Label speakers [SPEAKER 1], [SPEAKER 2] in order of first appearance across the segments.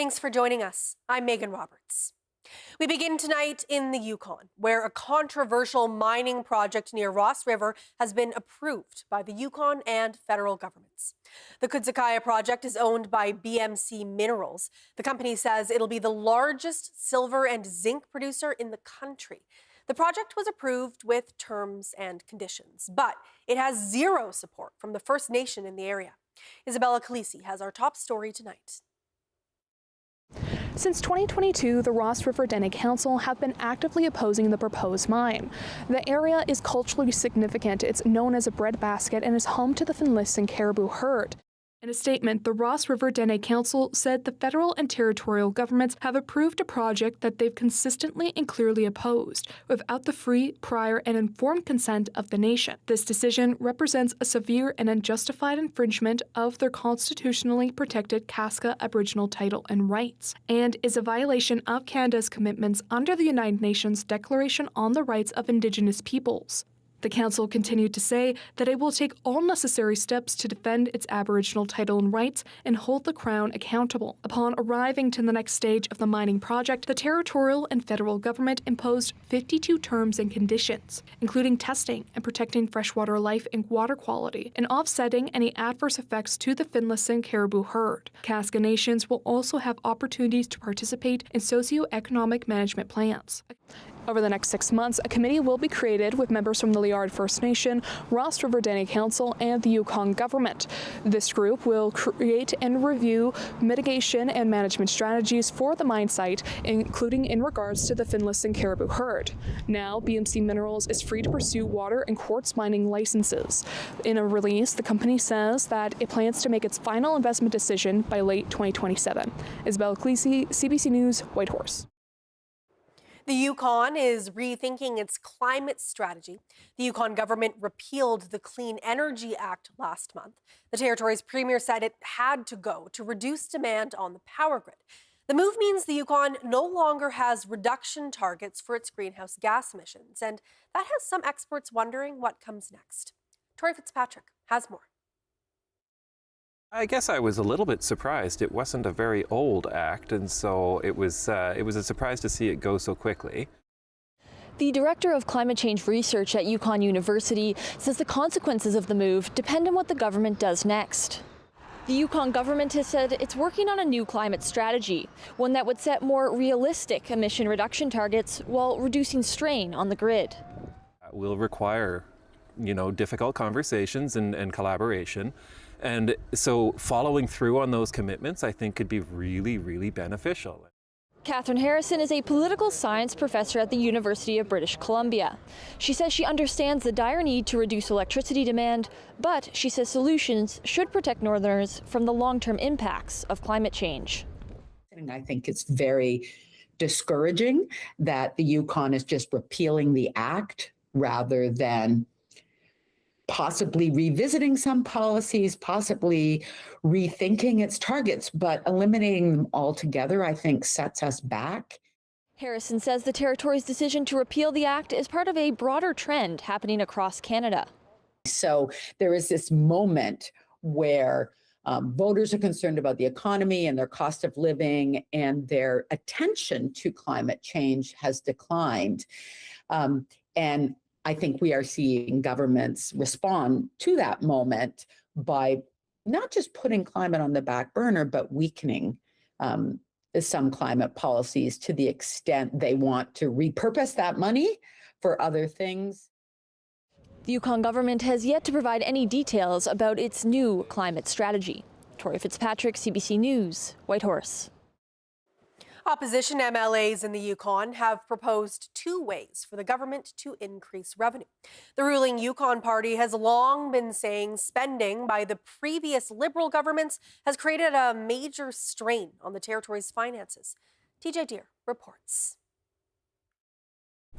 [SPEAKER 1] Thanks for joining us. I'm Megan Roberts. We begin tonight in the Yukon, where a controversial mining project near Ross River has been approved by the Yukon and federal governments. The Kudzakaya project is owned by BMC Minerals. The company says it'll be the largest silver and zinc producer in the country. The project was approved with terms and conditions, but it has zero support from the First Nation in the area. Isabella Calisi has our top story tonight.
[SPEAKER 2] Since 2022, the Ross River Dene Council have been actively opposing the proposed mine. The area is culturally significant. It's known as a breadbasket and is home to the Finlayson caribou herd. In a statement, the Ross River Dene Council said the federal and territorial governments have approved a project that they've consistently and clearly opposed, without the free, prior, and informed consent of the nation. This decision represents a severe and unjustified infringement of their constitutionally protected Kaska Aboriginal title and rights, and is a violation of Canada's commitments under the United Nations Declaration on the Rights of Indigenous Peoples. The Council continued to say that it will take all necessary steps to defend its Aboriginal title and rights and hold the Crown accountable. Upon arriving to the next stage of the mining project, the territorial and federal government imposed 52 terms and conditions, including testing and protecting freshwater life and water quality, and offsetting any adverse effects to the Finlayson caribou herd. Kaska nations will also have opportunities to participate in socioeconomic management plans. Over the next 6 months, a committee will be created with members from the Liard First Nation, Ross River Dene Council, and the Yukon government. This group will create and review mitigation and management strategies for the mine site, including in regards to the Finlayson caribou herd. Now, BMC Minerals is free to pursue water and quartz mining licenses. In a release, the company says that it plans to make its final investment decision by late 2027. Isabella Calisi, CBC News, Whitehorse.
[SPEAKER 1] The Yukon is rethinking its climate strategy. The Yukon government repealed the Clean Energy Act last month. The territory's premier said it had to go to reduce demand on the power grid. The move means the Yukon no longer has reduction targets for its greenhouse gas emissions, and that has some experts wondering what comes next. Tori Fitzpatrick has more.
[SPEAKER 3] I guess I was a little bit surprised. It wasn't a very old act, and so it was a surprise to see it go so quickly.
[SPEAKER 4] The director of climate change research at Yukon University says the consequences of the move depend on what the government does next. The Yukon government has said it's working on a new climate strategy, one that would set more realistic emission reduction targets while reducing strain on the grid.
[SPEAKER 3] It will require, difficult conversations and collaboration. And so following through on those commitments, I think, could be really, really beneficial.
[SPEAKER 4] Catherine Harrison is a political science professor at the University of British Columbia. She says she understands the dire need to reduce electricity demand, but she says solutions should protect Northerners from the long-term impacts of climate change.
[SPEAKER 5] And I think it's very discouraging that the Yukon is just repealing the act rather than possibly revisiting some policies, possibly rethinking its targets, but eliminating them altogether, I think, sets us back.
[SPEAKER 4] Harrison says the territory's decision to repeal the act is part of a broader trend happening across Canada.
[SPEAKER 5] So there is this moment where voters are concerned about the economy and their cost of living, and their attention to climate change has declined. And I think we are seeing governments respond to that moment by not just putting climate on the back burner, but weakening some climate policies to the extent they want to repurpose that money for other things.
[SPEAKER 4] The Yukon government has yet to provide any details about its new climate strategy. Tori Fitzpatrick, CBC News, Whitehorse.
[SPEAKER 1] Opposition MLAs in the Yukon have proposed 2 ways for the government to increase revenue. The ruling Yukon Party has long been saying spending by the previous Liberal governments has created a major strain on the territory's finances. TJ Deer reports.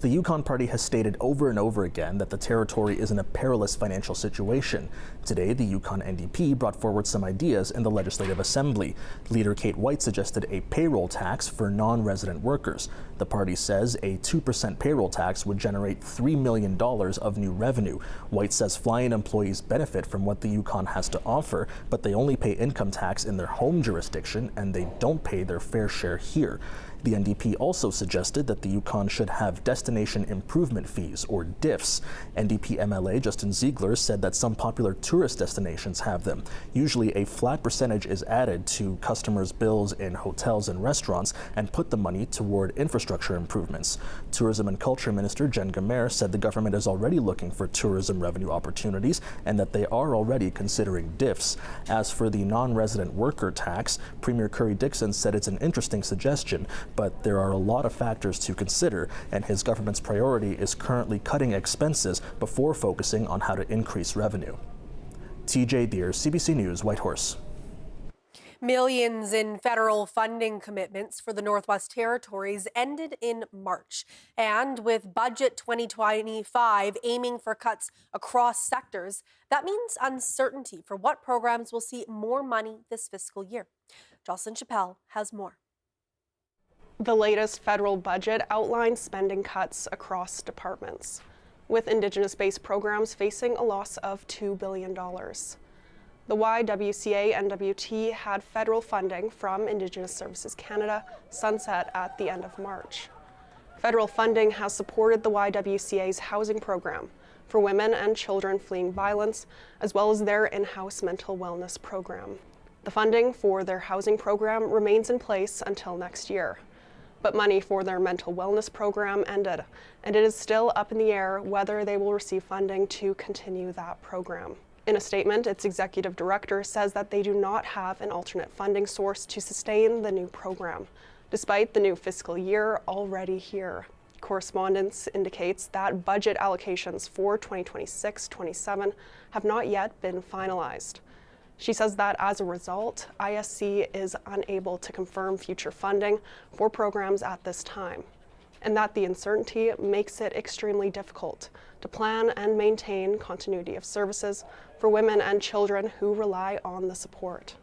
[SPEAKER 6] The Yukon Party has stated over and over again that the territory is in a perilous financial situation. Today, the Yukon NDP brought forward some ideas in the Legislative Assembly. Leader Kate White suggested a payroll tax for non-resident workers. The party says a 2% payroll tax would generate $3 million of new revenue. White says fly-in employees benefit from what the Yukon has to offer, but they only pay income tax in their home jurisdiction and they don't pay their fair share here. The NDP also suggested that the Yukon should have destination improvement fees, or DIFs. NDP MLA Justin Ziegler said that some popular tourist destinations have them. Usually a flat percentage is added to customers' bills in hotels and restaurants and put the money toward infrastructure improvements. Tourism and Culture Minister Jen Gamer said the government is already looking for tourism revenue opportunities and that they are already considering DIFs. As for the non-resident worker tax, Premier Curry Dixon said it's an interesting suggestion, but there are a lot of factors to consider, and his government's priority is currently cutting expenses before focusing on how to increase revenue. TJ Deer, CBC News, Whitehorse.
[SPEAKER 1] Millions in federal funding commitments for the Northwest Territories ended in March. And with Budget 2025 aiming for cuts across sectors, that means uncertainty for what programs will see more money this fiscal year. Jocelyn Chappelle has more.
[SPEAKER 7] The latest federal budget outlines spending cuts across departments, with Indigenous-based programs facing a loss of $2 billion. The YWCA-NWT had federal funding from Indigenous Services Canada sunset at the end of March. Federal funding has supported the YWCA's housing program for women and children fleeing violence, as well as their in-house mental wellness program. The funding for their housing program remains in place until next year. But money for their mental wellness program ended, and it is still up in the air whether they will receive funding to continue that program. In a statement, its executive director says that they do not have an alternate funding source to sustain the new program, despite the new fiscal year already here. Correspondence indicates that budget allocations for 2026-27 have not yet been finalized. She says that as a result, ISC is unable to confirm future funding for programs at this time, and that the uncertainty makes it extremely difficult to plan and maintain continuity of services for women and children who rely on the support.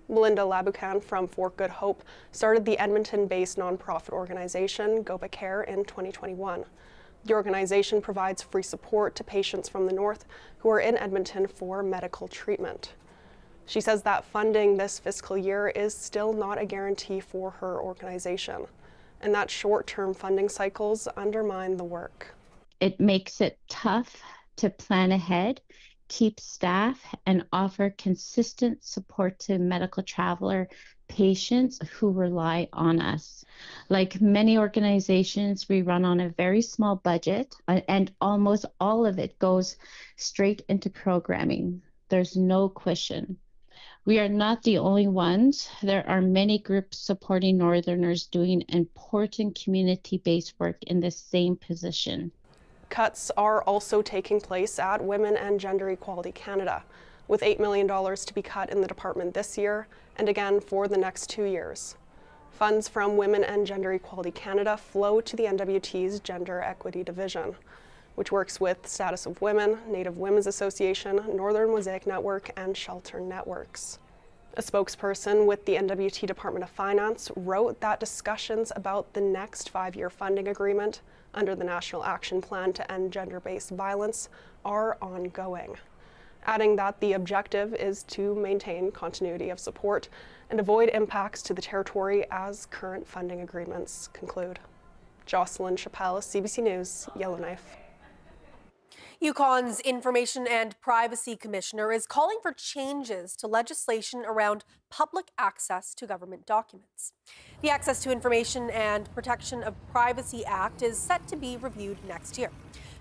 [SPEAKER 7] Melinda Labucan from Fort Good Hope started the Edmonton-based nonprofit organization Goba Care in 2021. The organization provides free support to patients from the north who are in Edmonton for medical treatment. She says that funding this fiscal year is still not a guarantee for her organization, and that short-term funding cycles undermine the work.
[SPEAKER 8] It makes it tough to plan ahead, keep staff, and offer consistent support to medical traveler patients who rely on us. Like many organizations, we run on a very small budget, and almost all of it goes straight into programming. There's no cushion. We are not the only ones. There are many groups supporting Northerners doing important community-based work in the same position.
[SPEAKER 7] Cuts are also taking place at Women and Gender Equality Canada, with $8 million to be cut in the department this year and again for the next 2 years. Funds from Women and Gender Equality Canada flow to the NWT's Gender Equity Division, which works with Status of Women, Native Women's Association, Northern Mosaic Network, and Shelter Networks. A spokesperson with the NWT Department of Finance wrote that discussions about the next 5-year funding agreement under the National Action Plan to End Gender-Based Violence are ongoing, adding that the objective is to maintain continuity of support and avoid impacts to the territory as current funding agreements conclude. Jocelyn Chappelle, CBC News, Yellowknife.
[SPEAKER 1] Yukon's Information and Privacy Commissioner is calling for changes to legislation around public access to government documents. The Access to Information and Protection of Privacy Act is set to be reviewed next year.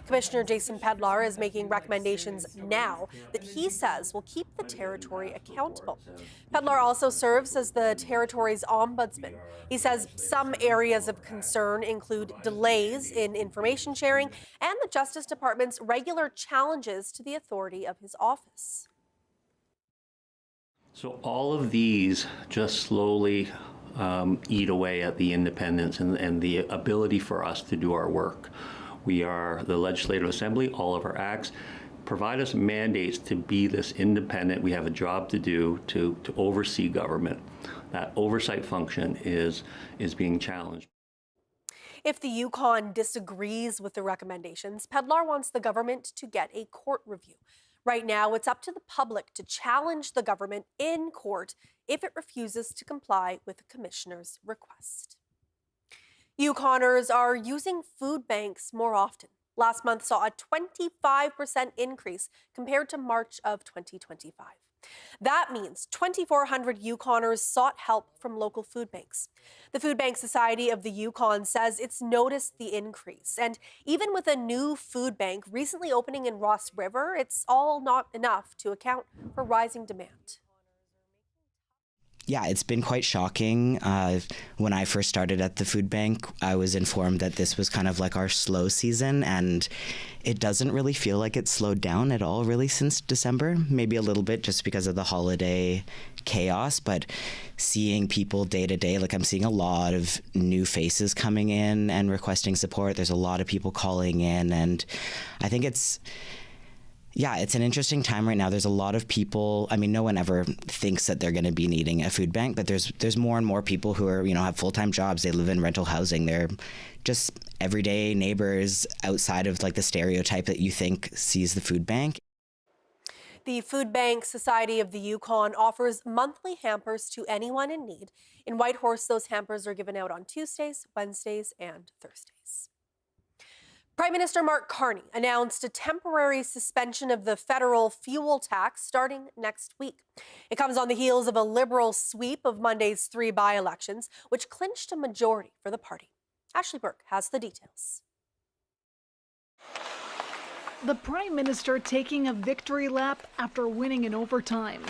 [SPEAKER 1] Commissioner Jason Pedlar is making recommendations now that he says will keep the territory accountable. Pedlar also serves as the territory's ombudsman. He says some areas of concern include delays in information sharing and the Justice Department's regular challenges to the authority of his office.
[SPEAKER 9] So all of these just slowly eat away at the independence and the ability for us to do our work. We are the Legislative Assembly, all of our acts provide us mandates to be this independent. We have a job to do to oversee government. That oversight function is being challenged.
[SPEAKER 1] If the Yukon disagrees with the recommendations, Pedlar wants the government to get a court review. Right now, it's up to the public to challenge the government in court if it refuses to comply with the commissioner's request. Yukoners are using food banks more often. Last month saw a 25% increase compared to March of 2025. That means 2,400 Yukoners sought help from local food banks. The Food Bank Society of the Yukon says it's noticed the increase. And even with a new food bank recently opening in Ross River, it's all not enough to account for rising demand.
[SPEAKER 10] Yeah, it's been quite shocking. When I first started at the food bank, I was informed that this was kind of like our slow season, and it doesn't really feel like it's slowed down at all really since December. Maybe a little bit just because of the holiday chaos, but seeing people day to day, like I'm seeing a lot of new faces coming in and requesting support. There's a lot of people calling in, and I think it's an interesting time right now. There's a lot of people. I mean, no one ever thinks that they're going to be needing a food bank, but there's more and more people who are, have full-time jobs. They live in rental housing. They're just everyday neighbors outside of like the stereotype that you think sees the food bank.
[SPEAKER 1] The Food Bank Society of the Yukon offers monthly hampers to anyone in need. In Whitehorse, those hampers are given out on Tuesdays, Wednesdays, and Thursdays. Prime Minister Mark Carney announced a temporary suspension of the federal fuel tax starting next week. It comes on the heels of a Liberal sweep of Monday's 3 by-elections, which clinched a majority for the party. Ashley Burke has the details.
[SPEAKER 11] The Prime Minister taking a victory lap after winning in overtime.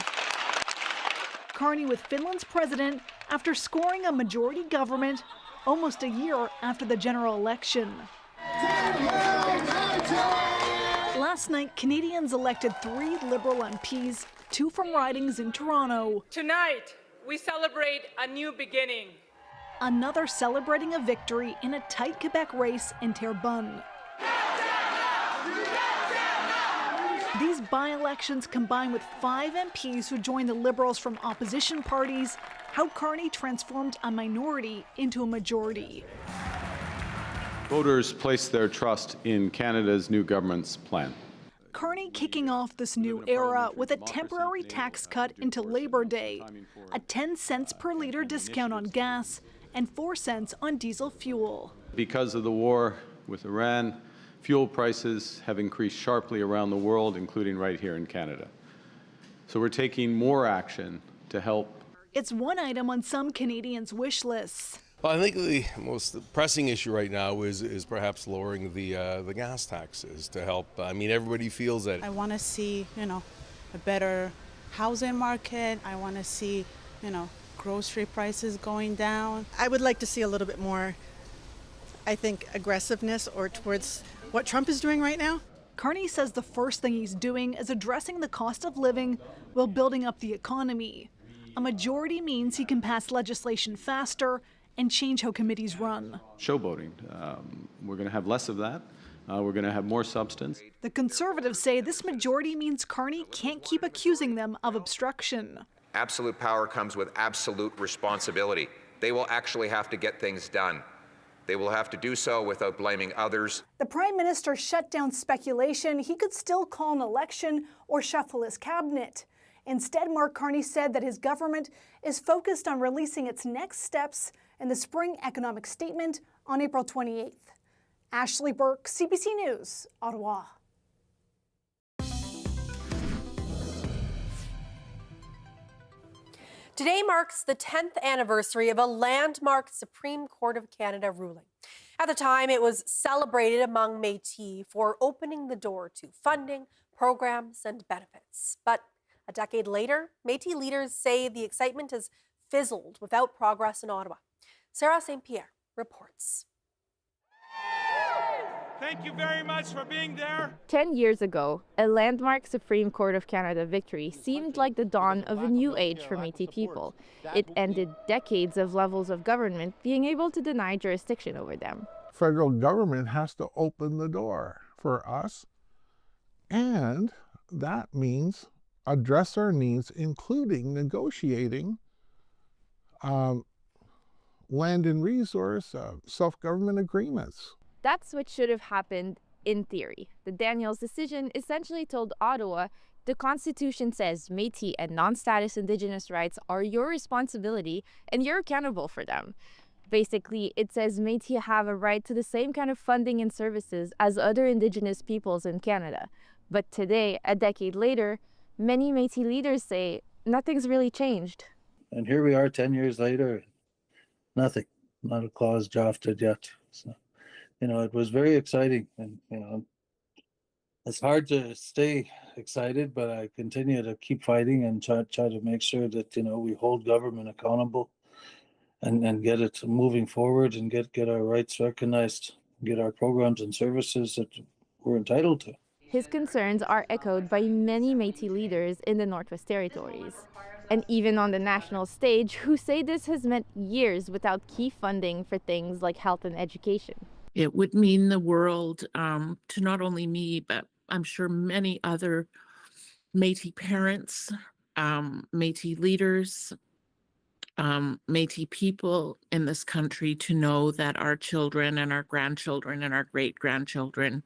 [SPEAKER 11] Carney with Finland's president after scoring a majority government almost a year after the general election. Last night, Canadians elected 3 Liberal MPs, 2 from ridings in Toronto.
[SPEAKER 12] Tonight, we celebrate a new beginning.
[SPEAKER 11] Another celebrating a victory in a tight Quebec race in Terrebonne. These by-elections, combined with 5 MPs who joined the Liberals from opposition parties, how Carney transformed a minority into a majority.
[SPEAKER 13] Voters place their trust in Canada's new government's plan.
[SPEAKER 11] Carney kicking off this new era with a temporary tax cut into Labor Day, a 10 cents per litre discount on gas, and 4 cents on diesel fuel.
[SPEAKER 13] Because of the war with Iran, fuel prices have increased sharply around the world, including right here in Canada. So we're taking more action to help.
[SPEAKER 11] It's one item on some Canadians' wish lists.
[SPEAKER 14] Well, I think the most pressing issue right now is perhaps lowering the gas taxes to help. I mean, everybody feels that.
[SPEAKER 15] I want to see, a better housing market. I want to see, grocery prices going down.
[SPEAKER 16] I would like to see a little bit more, I think, aggressiveness or towards what Trump is doing right now.
[SPEAKER 11] Carney says the first thing he's doing is addressing the cost of living while building up the economy. A majority means he can pass legislation faster and change how committees run.
[SPEAKER 13] Showboating. We're going to have less of that. We're going to have more substance.
[SPEAKER 11] The Conservatives say this majority means Carney can't keep accusing them of obstruction.
[SPEAKER 17] Absolute power comes with absolute responsibility. They will actually have to get things done. They will have to do so without blaming others.
[SPEAKER 11] The Prime Minister shut down speculation he could still call an election or shuffle his cabinet. Instead, Mark Carney said that his government is focused on releasing its next steps in the spring economic statement on April 28th. Ashley Burke, CBC News, Ottawa.
[SPEAKER 1] Today marks the 10th anniversary of a landmark Supreme Court of Canada ruling. At the time, it was celebrated among Métis for opening the door to funding, programs, and benefits. But a decade later, Métis leaders say the excitement has fizzled without progress in Ottawa. Sarah St. Pierre reports.
[SPEAKER 18] Thank you very much for being there.
[SPEAKER 19] 10 years ago, a landmark Supreme Court of Canada victory seemed like the dawn of a new age for Métis people. It ended decades of levels of government being able to deny jurisdiction over them.
[SPEAKER 20] Federal government has to open the door for us, and that means address our needs, including negotiating land and resource self-government agreements.
[SPEAKER 19] That's what should have happened in theory. The Daniels decision essentially told Ottawa, the Constitution says Métis and non-status Indigenous rights are your responsibility and you're accountable for them. Basically, it says Métis have a right to the same kind of funding and services as other Indigenous peoples in Canada. But today, a decade later, many Métis leaders say nothing's really changed.
[SPEAKER 21] And here we are 10 years later, nothing, not a clause drafted yet. So, it was very exciting, and, it's hard to stay excited, but I continue to keep fighting and try to make sure that, we hold government accountable and get it moving forward and get our rights recognized, get our programs and services that we're entitled to.
[SPEAKER 19] His concerns are echoed by many Métis leaders in the Northwest Territories, and even on the national stage, who say this has meant years without key funding for things like health and education.
[SPEAKER 22] It would mean the world to not only me, but I'm sure many other Métis parents, Métis leaders, Métis people in this country, to know that our children and our grandchildren and our great-grandchildren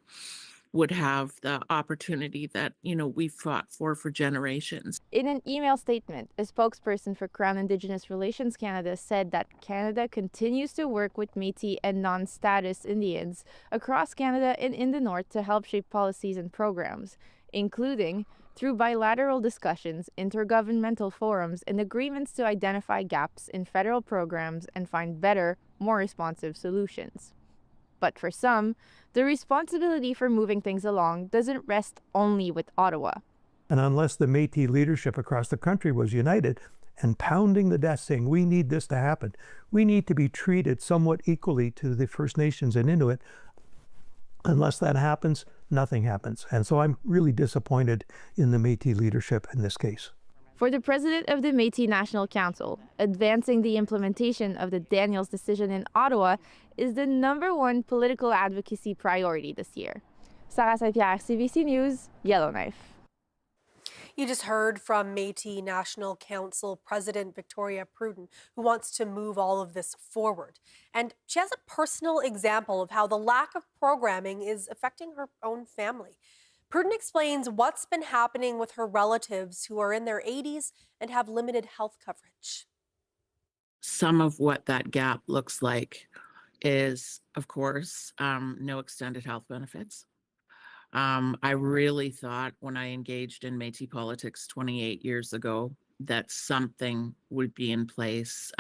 [SPEAKER 22] would have the opportunity that, we've fought for generations.
[SPEAKER 19] In an email statement, a spokesperson for Crown Indigenous Relations Canada said that Canada continues to work with Métis and non-status Indians across Canada and in the North to help shape policies and programs, including through bilateral discussions, intergovernmental forums, and agreements to identify gaps in federal programs and find better, more responsive solutions. But for some, the responsibility for moving things along doesn't rest only with Ottawa.
[SPEAKER 23] And unless the Métis leadership across the country was united and pounding the desk saying, we need this to happen, we need to be treated somewhat equally to the First Nations and Inuit, unless that happens, nothing happens. And so I'm really disappointed in the Métis leadership in this case.
[SPEAKER 19] For the president of the Métis National Council, advancing the implementation of the Daniels decision in Ottawa is the #1 political advocacy priority this year. Sarah Saint-Pierre, CBC News, Yellowknife.
[SPEAKER 1] You just heard from Métis National Council President Victoria Pruden, who wants to move all of this forward. And she has a personal example of how the lack of programming is affecting her own family. Pruden explains what's been happening with her relatives who are in their 80s and have limited health coverage.
[SPEAKER 22] Some of what that gap looks like is, of course, no extended health benefits. I really thought when I engaged in Métis politics 28 years ago that something would be in place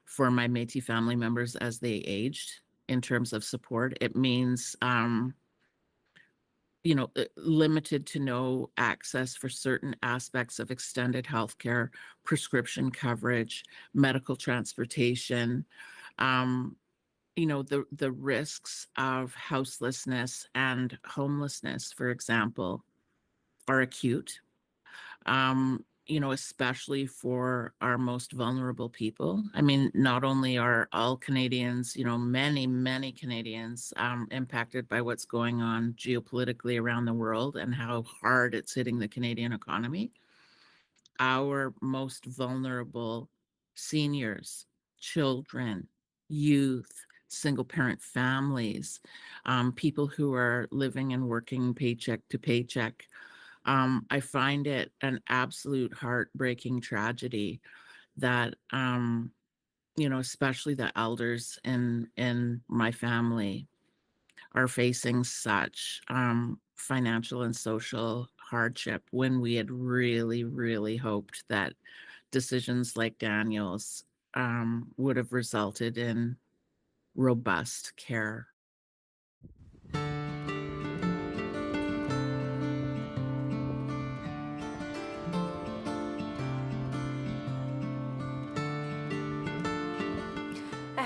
[SPEAKER 22] for my Métis family members as they aged in terms of support. It means limited to no access for certain aspects of extended healthcare, prescription coverage, medical transportation, the risks of houselessness and homelessness, for example, are acute, especially for our most vulnerable people. I mean, not only are all Canadians, many, many Canadians impacted by what's going on geopolitically around the world and how hard it's hitting the Canadian economy. Our most vulnerable seniors, children, youth, single-parent families, people who are living and working paycheck to paycheck. I find it an absolute heartbreaking tragedy that, especially the elders in my family are facing such financial and social hardship when we had really, really hoped that decisions like Daniel's would have resulted in robust care.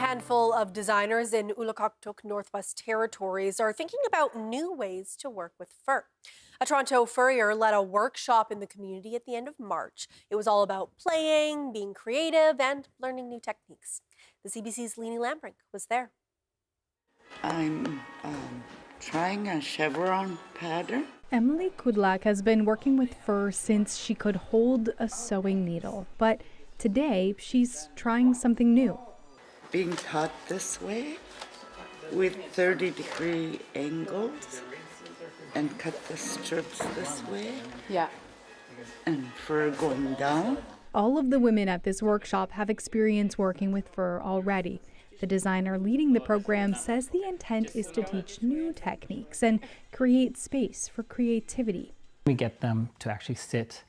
[SPEAKER 1] handful of designers in Ulukaktuk, Northwest Territories are thinking about new ways to work with fur. A Toronto furrier led a workshop in the community at the end of March. It was all about playing, being creative, and learning new techniques. The CBC's Leanie Lambrink was there.
[SPEAKER 2] I'm trying a chevron pattern.
[SPEAKER 3] Emily Kudlak has been working with fur since she could hold a sewing needle, but today she's trying something new.
[SPEAKER 2] Being taught this way with 30-degree angles and cut the strips this way.
[SPEAKER 3] Yeah.
[SPEAKER 2] And fur going down.
[SPEAKER 3] All of the women at this workshop have experience working with fur already. The designer leading the program says the intent is to teach new techniques and create space for creativity.
[SPEAKER 5] We get them to actually sit,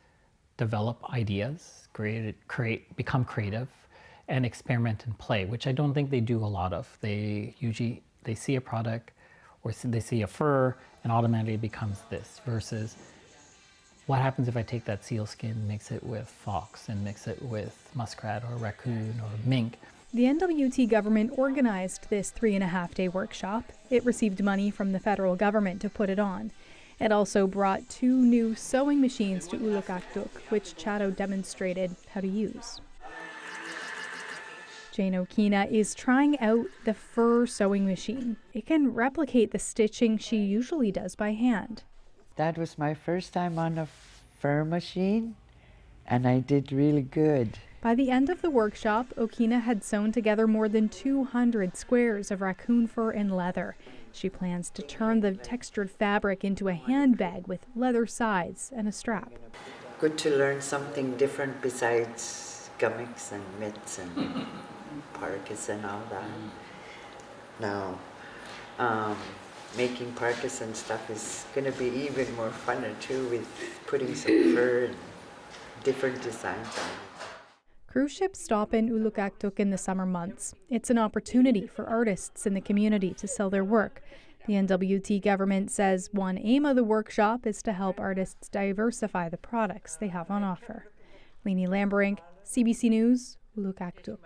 [SPEAKER 5] develop ideas, become creative, and experiment and play, which I don't think they do a lot of. They see a product or they see a fur and automatically it becomes this, versus what happens if I take that seal skin, mix it with fox and mix it with muskrat or raccoon or mink.
[SPEAKER 3] The NWT government organized this 3.5-day workshop. It received money from the federal government to put it on. It also brought 2 new sewing machines to Ulukaktuk, which Chado demonstrated how to use. Jane Okina is trying out the fur sewing machine. It can replicate the stitching she usually does by hand.
[SPEAKER 24] That was my first time on a fur machine, and I did really good.
[SPEAKER 3] By the end of the workshop, Okina had sewn together more than 200 squares of raccoon fur and leather. She plans to turn the textured fabric into a handbag with leather sides and a strap.
[SPEAKER 24] Good to learn something different besides gimmicks and mitts and parkas and all that. Now, making parkas and stuff is going to be even more funner too, with putting some fur and different designs on it.
[SPEAKER 3] Cruise ships stop in Ulukaktuk in the summer months. It's an opportunity for artists in the community to sell their work. The NWT government says one aim of the workshop is to help artists diversify the products they have on offer. Leanie Lambrink, CBC News, Ulukaktuk.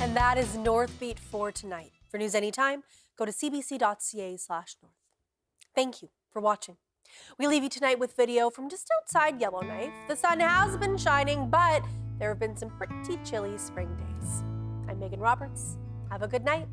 [SPEAKER 1] And that is Northbeat for tonight. For news anytime, go to cbc.ca/north. Thank you for watching. We leave you tonight with video from just outside Yellowknife. The sun has been shining, but there have been some pretty chilly spring days. I'm Megan Roberts. Have a good night.